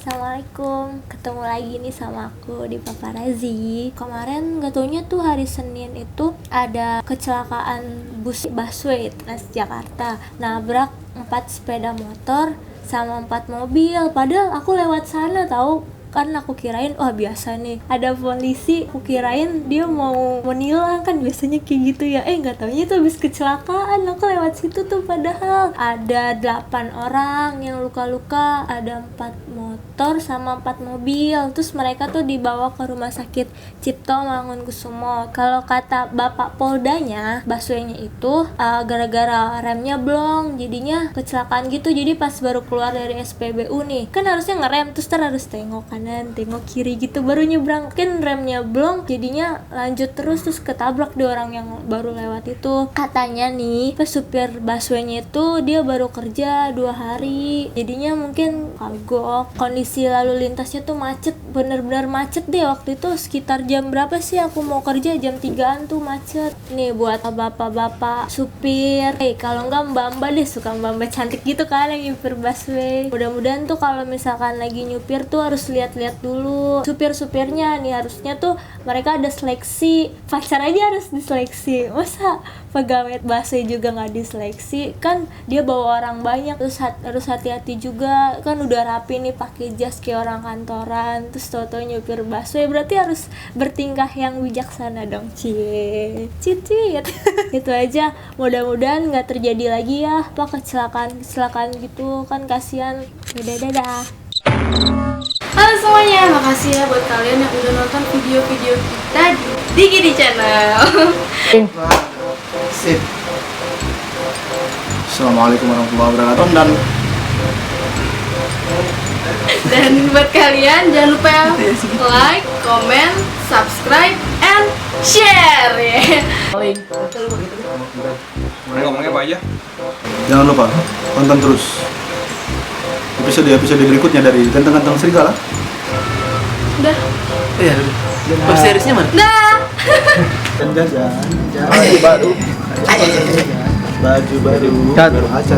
Assalamualaikum, ketemu lagi nih sama aku di Paparazi. Kemarin gak taunya tuh hari Senin itu ada kecelakaan bus busway Transjakarta, nabrak 4 sepeda motor sama 4 mobil. Padahal aku lewat sana tahu, kan aku kirain wah biasa nih ada polisi, aku kirain dia mau menilang, kan biasanya kayak gitu ya. Nggak taunya itu habis kecelakaan. Aku lewat situ tuh padahal ada 8 orang yang luka-luka, ada 4 motor sama 4 mobil. Terus mereka tuh dibawa ke rumah sakit Cipto Mangunkusumo. Kalau kata bapak Poldanya, busway-nya itu gara-gara remnya blong, jadinya kecelakaan gitu. Jadi pas baru keluar dari SPBU nih, kan harusnya ngerem, terus harus tengok kanan, tengok kiri gitu baru nyebrang. Kan remnya blong, jadinya lanjut terus ketabrak di orang yang baru lewat itu. Katanya nih, pas supir busway-nya itu dia baru kerja 2 hari, jadinya mungkin kagok. Kondisi lalu lintasnya tuh macet, bener-bener macet deh waktu itu. Sekitar jam berapa sih aku mau kerja, jam 3-an tuh macet. Nih buat bapak-bapak supir, kalau enggak mbak-mbak deh, suka mbak-mbak cantik gitu kan yang nyupir busway. Mudah-mudahan tuh kalau misalkan lagi nyupir tuh harus lihat-lihat dulu supir-supirnya nih, harusnya tuh mereka ada seleksi. Pacar aja harus diseleksi, masa pegawai busway juga nggak diseleksi? Kan dia bawa orang banyak, terus harus hati-hati juga. Kan udah rapi nih pakai jas kayak orang kantoran, terus tau-tau nyupir busway, berarti harus bertingkah yang bijaksana dong. Cit itu aja, mudah-mudahan nggak terjadi lagi ya kecelakaan gitu kan, kasihan. Dadah. Halo semuanya, makasih ya buat kalian yang udah nonton video-video kita di Digidi Channel. Sip. Assalamualaikum warahmatullahi wabarakatuh. Dan buat kalian jangan lupa ya, like, comment, subscribe, and share ya. Ngomongnya apa aja? Jangan lupa tonton terus episode berikutnya dari Ganteng-Ganteng Serigala. Udah. Iya, web seriesnya mana? Dah. Dan jajan baju baru, baju baru, baru aja.